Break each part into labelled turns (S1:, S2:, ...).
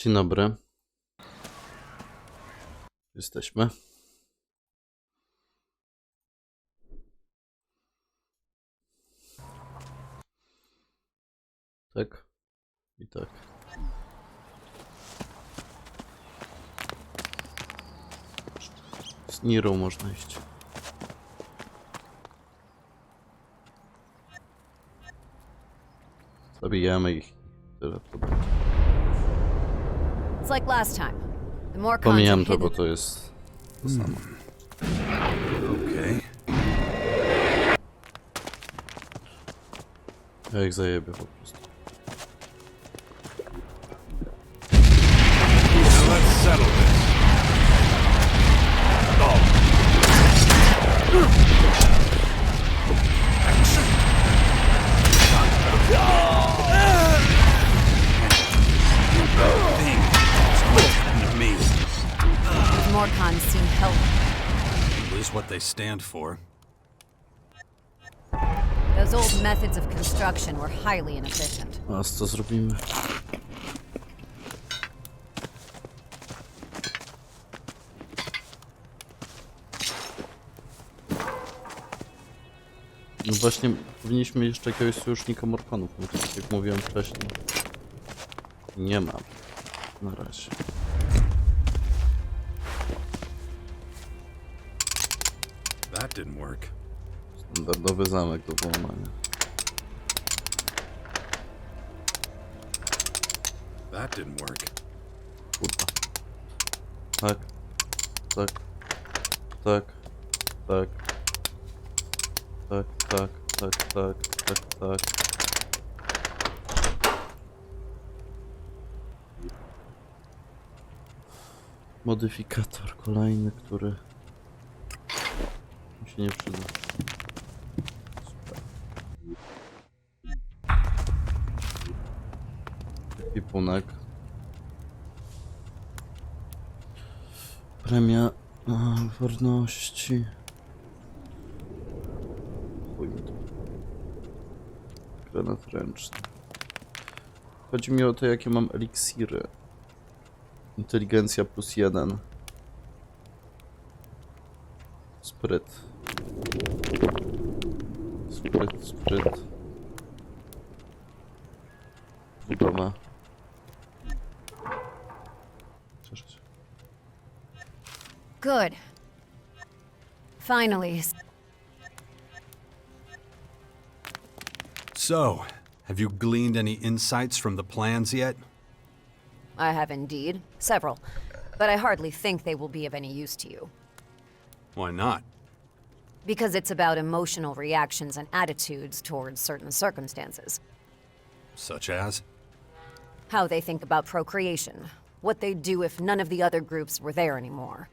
S1: Dzień dobry. Jesteśmy. Tak i tak. Z Nirą można iść. Zabijamy ich. Tyle podać.
S2: It's like last time. The more
S1: Pomijam
S2: content
S1: to, bo
S2: hidden,
S1: to jest to samo.
S3: Okay.
S1: Ja ich zajebię po prostu.
S3: Now let's settle this.
S2: the more cons seem helpful.
S3: At least what they stand for.
S2: Those old methods of construction were highly inefficient.
S1: A co zrobimy? No właśnie, powinniśmy mieć jeszcze jakiegoś sojusznika Morkonów, no to tak jak mówiłem wcześniej. Nie mam. Na razie.
S3: That didn't work.
S1: Standardowy zamek do połamania.
S3: That didn't work.
S1: Kurwa. Tak. Tak. Tak. Tak. Tak, tak, tak, tak, tak, tak. Modyfikator kolejny, który mi się nie przyda. Super. Ekwipunek. Premia wartości. Chuj mi to. Granat ręczny. Chodzi mi o to, jakie mam eliksiry. Inteligencja +1. Spryt. Spryt, spryt. Budowa. Cieszę się.
S2: Good. Finally.
S3: So, have you gleaned any insights from the plans yet?
S2: I have indeed. Several. But I hardly think they will be of any use to you.
S3: Why not?
S2: Because it's about emotional reactions and attitudes towards certain circumstances.
S3: Such as?
S2: How they think about procreation. What they'd do if none of the other groups were there anymore.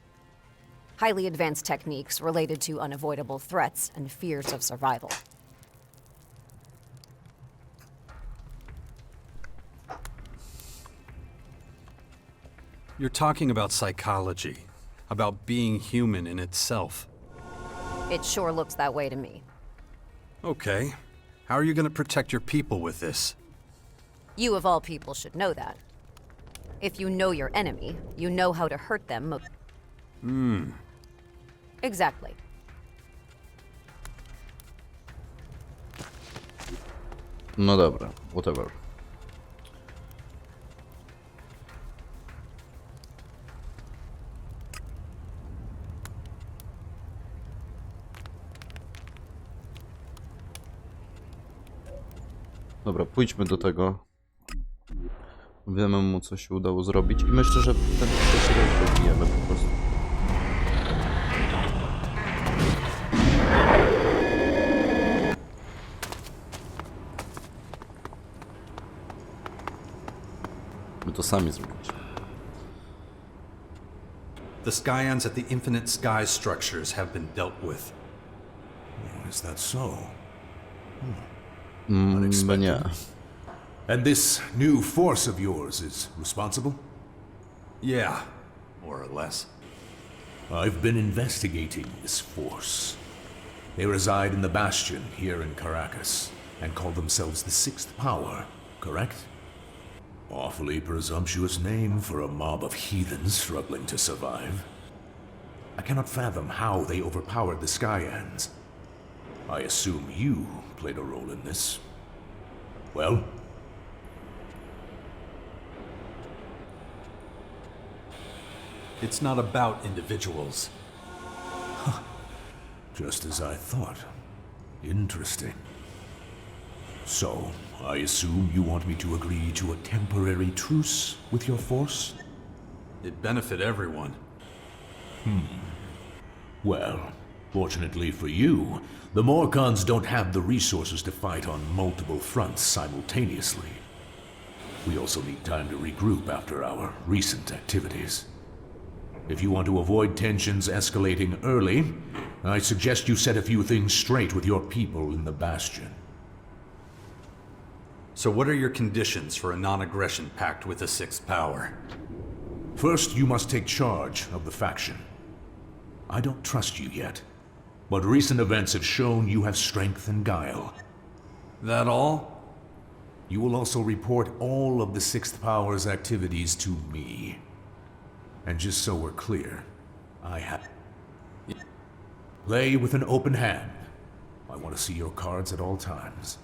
S2: Highly advanced techniques related to unavoidable threats and fears of survival.
S3: You're talking about psychology, about being human in itself.
S2: It sure looks that way to me.
S3: Okay. How are you going to protect your people with this?
S2: You of all people should know that. If you know your enemy, you know how to hurt them. Exactly.
S1: No dobra, whatever. Dobra, pójdźmy do tego. Wiemy mu, co się udało zrobić i myślę, że ten trzeci raz dobijemy po prostu. My to sami zrobiliśmy.
S3: The Scions at the Infinite Sky structures have been dealt with.
S4: Is that so?
S1: No nie.
S4: And this new force of yours is responsible?
S3: Yeah, more or less.
S4: I've been investigating this force. They reside in the Bastion here in Caracas and call themselves the Sixth Power, correct? Awfully presumptuous name for a mob of heathens struggling to survive. I cannot fathom how they overpowered the Skyans. I assume you played a role in this. Well?
S3: It's not about individuals.
S4: Just as I thought. Interesting. So, I assume you want me to agree to a temporary truce with your force?
S3: It'd benefit everyone.
S4: Well, fortunately for you, the Morcons don't have the resources to fight on multiple fronts simultaneously. We also need time to regroup after our recent activities. If you want to avoid tensions escalating early, I suggest you set a few things straight with your people in the Bastion.
S3: So what are your conditions for a non-aggression pact with the Sixth Power?
S4: First, you must take charge of the faction. I don't trust you yet, but recent events have shown you have strength and guile.
S3: That all?
S4: You will also report all of the Sixth Power's activities to me. And just so we're clear, I have... Play with an open hand. I want to see your cards at all times.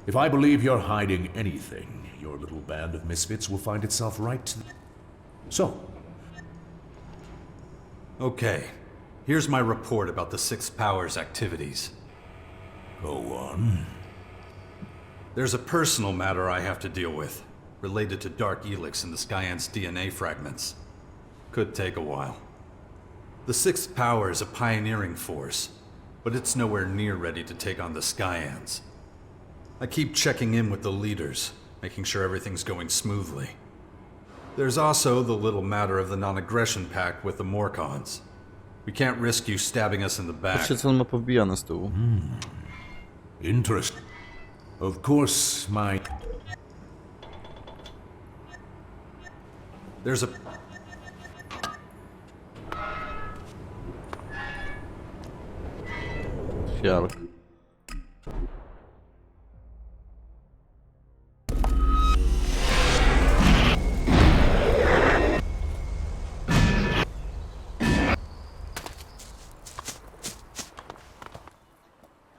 S4: If I believe you're hiding anything, your little band of misfits will find itself right to... So,
S3: Okay. Here's my report about the Sixth Power's activities.
S4: go on.
S3: There's a personal matter I have to deal with, related to Dark Elix and the Skyan's DNA fragments. Could take a while. The Sixth Power is a pioneering force, but it's nowhere near ready to take on the Skyans. I keep checking in with the leaders, making sure everything's going smoothly. There's also the little matter of the non-aggression pact with the Morcons. We can't risk you stabbing us in the back.
S1: Patrzcie, co on ma powbijane z tyłu.
S4: Interest. Of course, my...
S3: There's a...
S1: Fiark.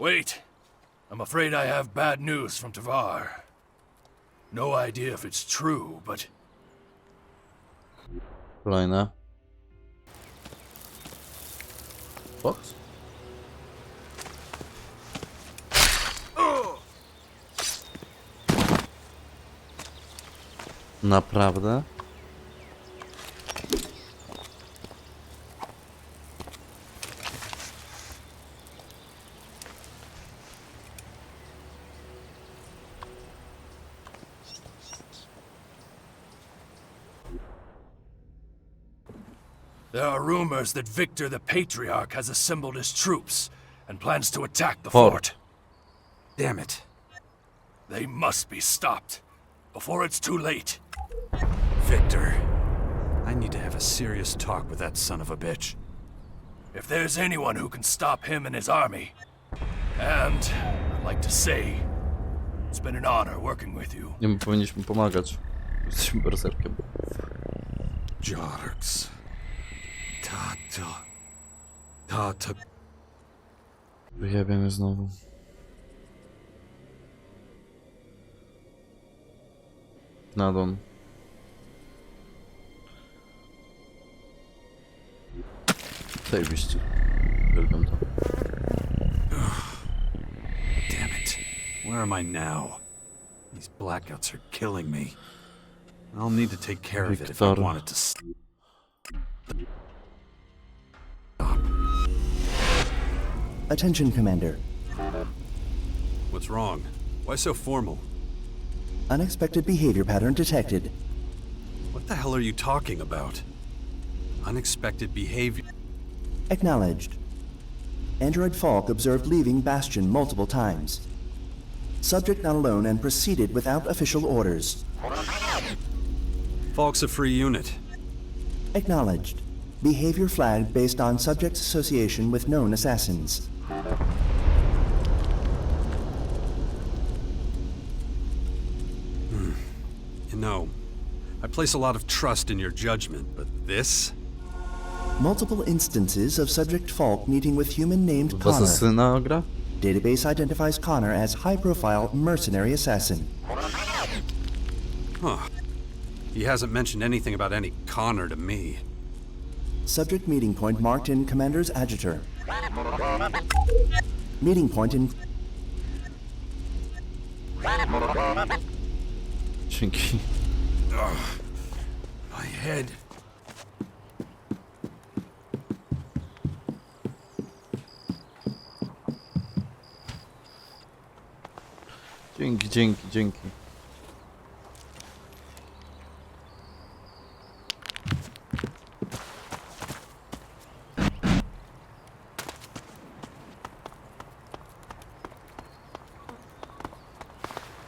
S5: Wait. I'm afraid I have bad news from Tavar. No idea if it's true, but
S1: Kolejne. Box? Naprawdę?
S5: there are rumors that Victor the Patriarch has assembled his troops and plans to attack the
S1: Fort.
S5: fort.
S3: Damn it.
S5: They must be stopped before it's too late.
S3: Victor. I need to have a serious talk with that son of a bitch.
S5: If there's anyone who can stop him and his army, and I'd like to say, it's been an honor working with you.
S1: Nie, my powinniśmy pomagać. Jesteśmy berserkiem.
S3: Jarks. Tata.
S1: Wyjebiemy znowu. Nadon. Zajebiście. Uwielbiam to.
S3: Damn it. Where am I now? These blackouts are killing me. I'll need to take care of it if I
S1: Victor.
S3: want it to stop.
S6: Attention, Commander.
S3: What's wrong? Why so formal?
S6: Unexpected behavior pattern detected.
S3: What the hell are you talking about? Unexpected behavior.
S6: Acknowledged. Android Falk observed leaving Bastion multiple times. Subject not alone and proceeded without official orders.
S3: Falk's a free unit.
S6: Acknowledged. Behavior flagged based on subject's association with known assassins.
S3: You know, I place a lot of trust in your judgment, but this?
S6: Multiple instances of Subject Falk meeting with human named
S1: W
S6: Connor.
S1: asesyna gra?
S6: Database identifies Connor as high-profile mercenary assassin.
S3: Huh. He hasn't mentioned anything about any Connor to me.
S6: Subject meeting point marked in Commander's Adjutor. Meeting point in...
S1: Dzięki.
S3: My head.
S1: Dzięki.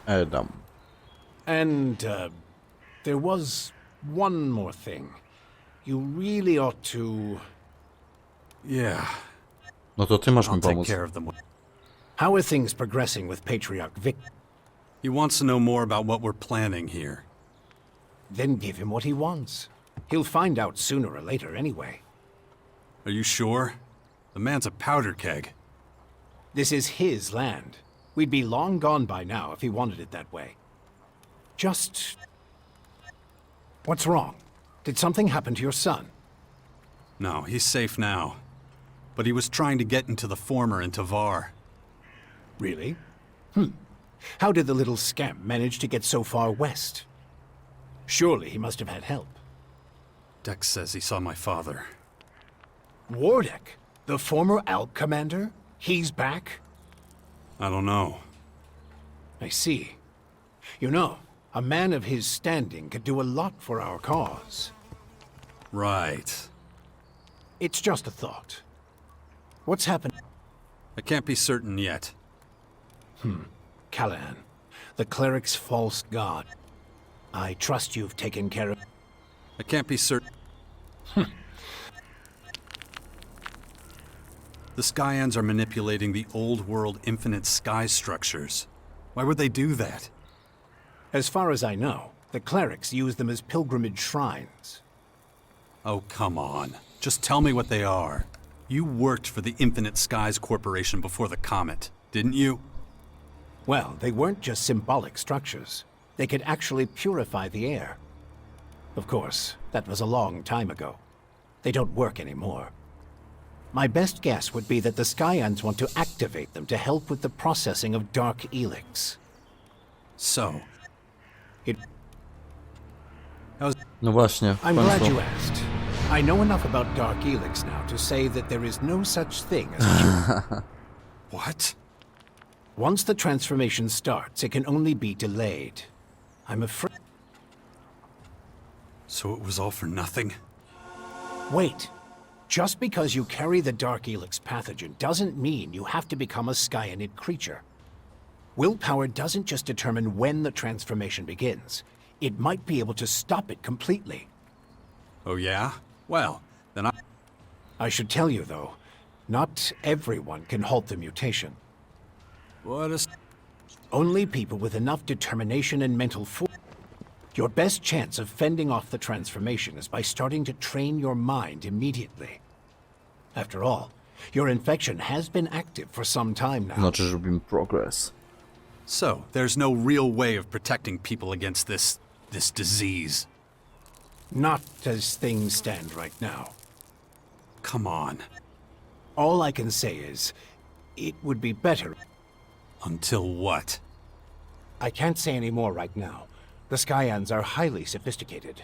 S1: Adam.
S7: And, there was one more thing. You really ought to...
S3: Yeah,
S1: No to ty masz mi
S3: I'll take
S1: pomóc.
S3: care of them.
S7: How are things progressing with Patriarch Victor?
S3: He wants to know more about what we're planning here.
S7: Then give him what he wants. He'll find out sooner or later anyway.
S3: Are you sure? The man's a powder keg.
S7: This is his land. We'd be long gone by now if he wanted it that way. Just... What's wrong? Did something happen to your son?
S3: No, he's safe now. But he was trying to get into the former in Tavar.
S7: Really? How did the little scamp manage to get so far west? Surely he must have had help.
S3: Dex says he saw my father.
S7: Wardeck, the former Alp commander? He's back?
S3: I don't know.
S7: I see. You know, a man of his standing could do a lot for our cause.
S3: Right.
S7: It's just a thought. What's happened?
S3: I can't be certain yet.
S7: Callahan, the cleric's false god. I trust you've taken care of...
S3: I can't be certain. The Skyans are manipulating the old world infinite sky structures. Why would they do that?
S7: As far as I know, the clerics use them as pilgrimage shrines.
S3: Oh, come on. Just tell me what they are. You worked for the Infinite Skies Corporation before the comet, didn't you?
S7: Well, they weren't just symbolic structures. They could actually purify the air. Of course, that was a long time ago. They don't work anymore. My best guess would be that the Skyans want to activate them to help with the processing of Dark Elex.
S3: So,
S7: It...
S1: No właśnie, w
S7: I'm glad
S1: końcu.
S7: you asked. I know enough about Dark Elex now to say that there is no such thing as a cure.
S3: what?
S7: Once the transformation starts, it can only be delayed. I'm afraid...
S3: So it was all for nothing?
S7: Wait. Just because you carry the Dark Elex pathogen doesn't mean you have to become a Skyanid creature. Willpower doesn't just determine when the transformation begins. It might be able to stop it completely.
S3: Oh yeah? Well, then
S7: I should tell you, though, not everyone can halt the mutation.
S3: What a...
S7: Only people with enough determination and mental force. Your best chance of fending off the transformation is by starting to train your mind immediately. After all, your infection has been active for some time now.
S1: Znaczy, że robimy progress.
S3: So, there's no real way of protecting people against this disease.
S7: Not as things stand right now.
S3: Come on.
S7: All I can say is, it would be better.
S3: Until what?
S7: I can't say any more right now. The Skyans are highly sophisticated.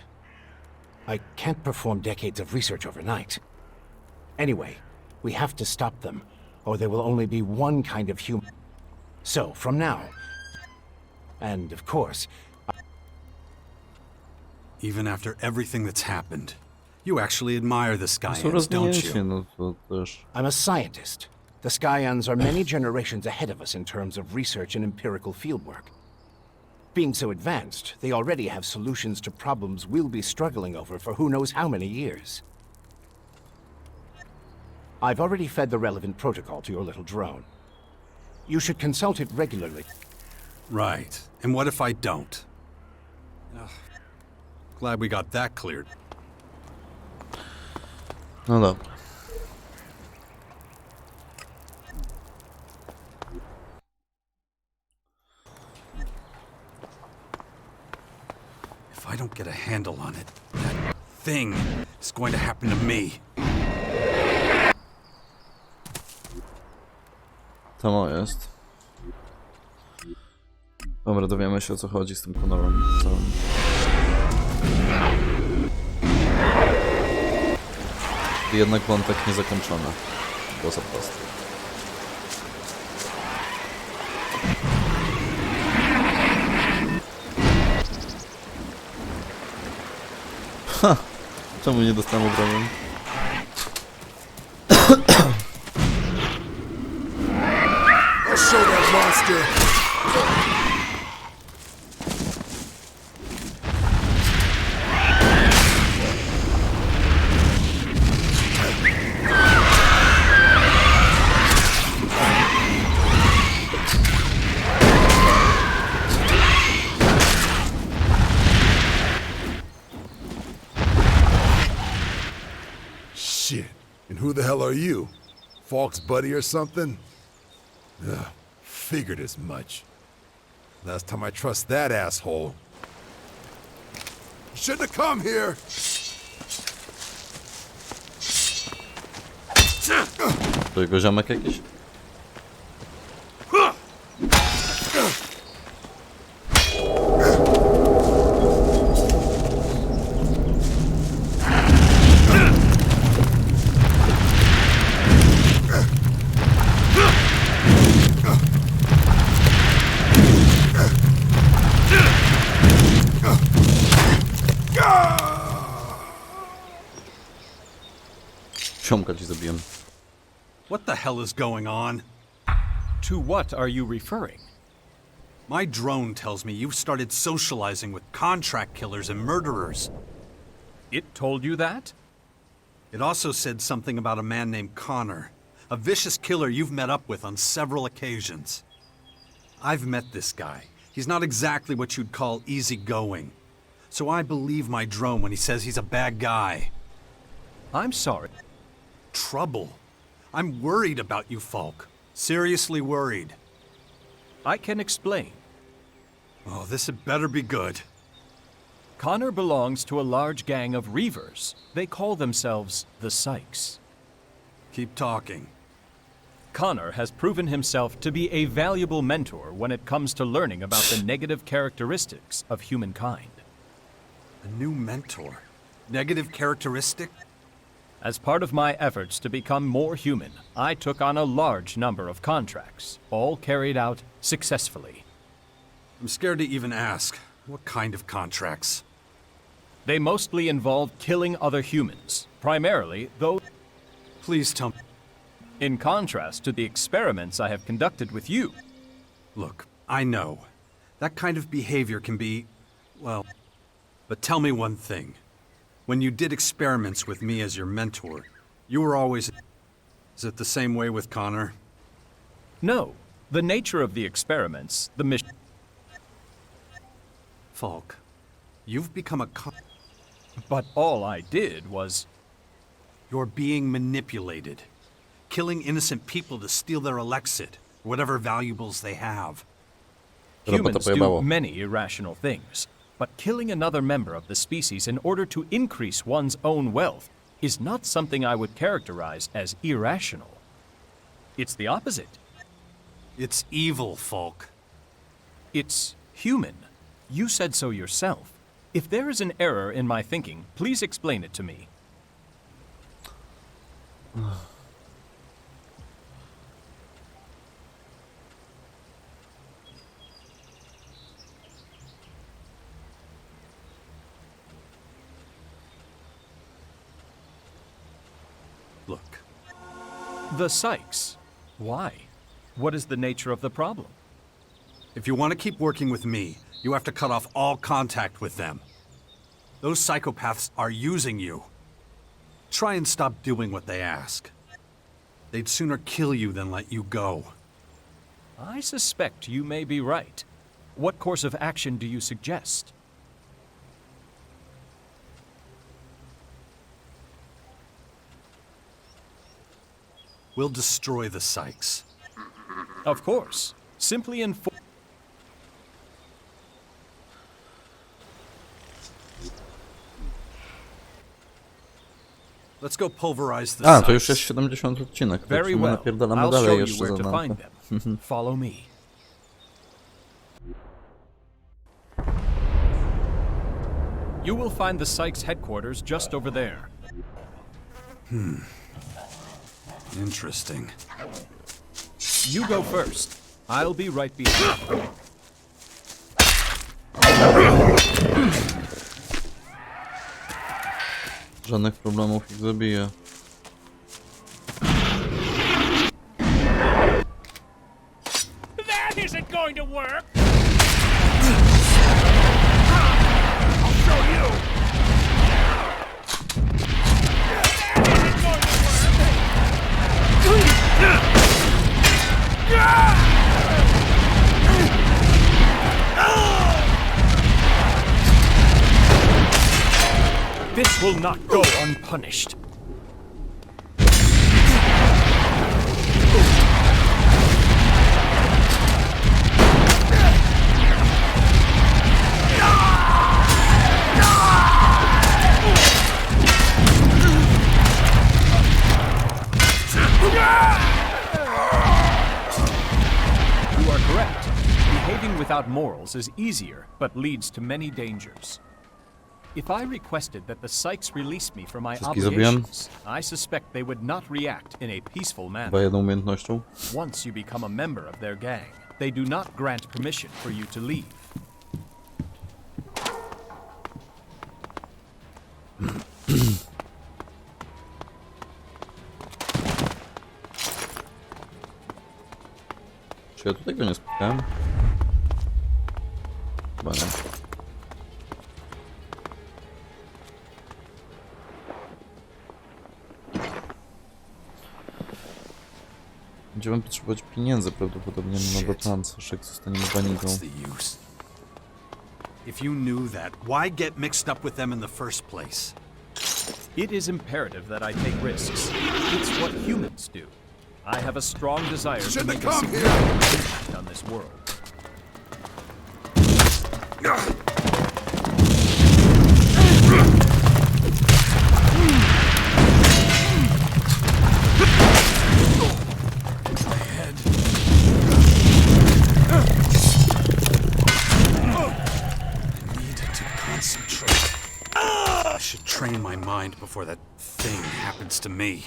S7: I can't perform decades of research overnight. Anyway, we have to stop them, or there will only be one kind of human. So, from now... And, of course...
S3: Even after everything that's happened, you actually admire the
S1: Są
S3: Skyans, don't
S1: rozwinięci,
S3: you?
S1: no to też...
S7: I'm a scientist. The Skyans are many generations ahead of us in terms of research and empirical fieldwork. Being so advanced, they already have solutions to problems we'll be struggling over for who knows how many years. I've already fed the relevant protocol to your little drone. You should consult it regularly.
S3: Right. And what if I don't? Ugh. Glad we got that cleared.
S1: No dobra.
S3: If I don't get a handle on it, that thing is going to happen to me.
S1: To jest. Dobra, dowiemy się, o co chodzi z tym Connorem całym. Jednak wątek niezakończony. Było za proste. Ha! Czemu nie dostałem obrony?
S8: I'll show that monster. Shit. And who the hell are you? Falk's buddy or something? Ugh, figured as much. Last time I trust that asshole. Shouldn't have come here!
S1: To jego ziomek jakiś? Ziomka ci zabiłem.
S3: What the hell is going on?
S5: To what are you referring?
S3: My drone tells me you've started socializing with contract killers and murderers.
S5: It told you that?
S3: It also said something about a man named Connor, a vicious killer you've met up with on several occasions. I've met this guy. He's not exactly what you'd call easygoing. So I believe my drone when he says he's a bad guy.
S5: I'm sorry.
S3: Trouble. I'm worried about you, Falk. Seriously worried.
S5: I can explain.
S3: Oh, this had better be good.
S5: Connor belongs to a large gang of reavers. They call themselves the Sykes.
S3: Keep talking.
S5: Connor has proven himself to be a valuable mentor when it comes to learning about the negative characteristics of humankind.
S3: A new mentor. Negative characteristic?
S5: As part of my efforts to become more human, I took on a large number of contracts, all carried out successfully.
S3: I'm scared to even ask. What kind of contracts?
S5: They mostly involved killing other humans, primarily those.
S3: Please tell me.
S5: In contrast to the experiments I have conducted with you.
S3: Look, I know. That kind of behavior can be, well, but tell me one thing. When you did experiments with me as your mentor, you were always... Is it the same way with Connor?
S5: No. The nature of the experiments, the mission...
S3: Falk, you've become a
S5: But all I did was...
S3: You're being manipulated. Killing innocent people to steal their Elexit, whatever valuables they have.
S5: Humans do many irrational things. But killing another member of the species in order to increase one's own wealth is not something I would characterize as irrational. It's the opposite.
S3: It's evil, Falk.
S5: It's human. You said so yourself. If there is an error in my thinking, please explain it to me.
S3: Look.
S5: The Sykes. Why? What is the nature of the problem?
S3: If you want to keep working with me, you have to cut off all contact with them. Those psychopaths are using you. Try and stop doing what they ask. They'd sooner kill you than let you go.
S5: I suspect you may be right. What course of action do you suggest?
S3: We'll destroy the Sykes.
S5: Of course. Simply inform...
S3: Let's go pulverize the
S1: A, to już
S3: Sykes.
S1: jest 70 odcinek.
S5: Very
S1: Lecimy,
S5: well.
S1: napierdalamy
S5: I'll
S1: dalej
S5: show you
S1: jeszcze
S5: where
S1: za
S5: to
S1: nami.
S5: find them. Follow me. You will find the Sykes headquarters just over there.
S3: Interesting.
S5: You go first. I'll be right behind.
S1: Żadnych problemów ich zabiję.
S5: That isn't going to work! This will not go unpunished. You are correct. Behaving without morals is easier, but leads to many dangers. If I requested that the Sykes release me from my
S1: Wszystkich zabiłem.
S5: obligations, I suspect they would not react in a peaceful
S1: Chyba
S5: manner.
S1: jedną umiejętnością.
S5: Once you become a member of their gang, they do not grant permission for you to leave.
S1: Czy ja tutaj go nie spotkałem? Chyba nie. Będziemy potrzebować pieniędzy prawdopodobnie na nowy plan, jak zostaniemy banitą.
S3: What's the use? If you knew that, why get mixed up with them in the first place?
S5: It is imperative that I take risks. It's what humans do. I have a strong desire to make a significant impact on this world.
S3: I should train my mind before that thing happens to me.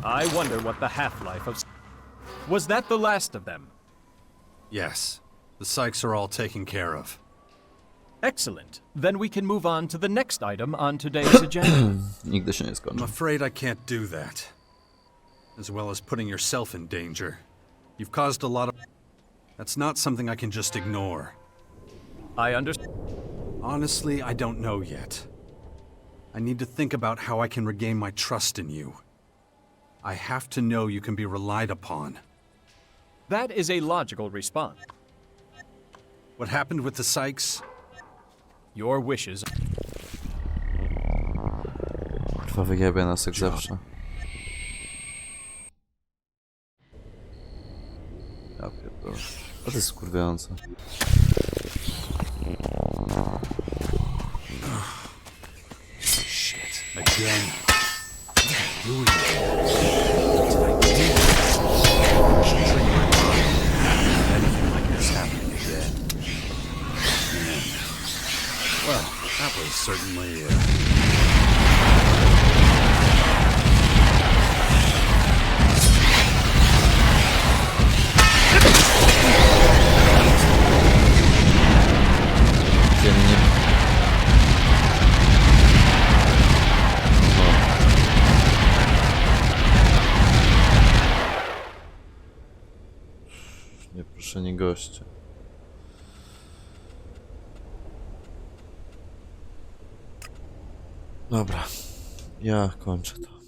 S5: I wonder what the half-life of... Was that the last of them?
S3: Yes, the Sykes are all taken care of.
S5: Excellent. Then we can move on to the next item on today's agenda.
S1: Nigdy się nie
S3: I'm
S1: skończy.
S3: afraid I can't do that. As well as putting yourself in danger. You've caused a lot of... That's not something I can just ignore.
S5: I understand.
S3: Honestly, I don't know yet. I need to think about how I can regain my trust in you. I have to know you can be relied upon.
S5: That is a logical response.
S3: What happened with the Sykes?
S5: Your wishes...
S1: Kurwa wyjebie nas jak zawsze. Ja pierdolę. To jest skurwiające.
S3: Shit. Again. Anything like this happening again. Well, that was certainly...
S1: Dziennie. Zaproszeni goście. Dobra, ja kończę to.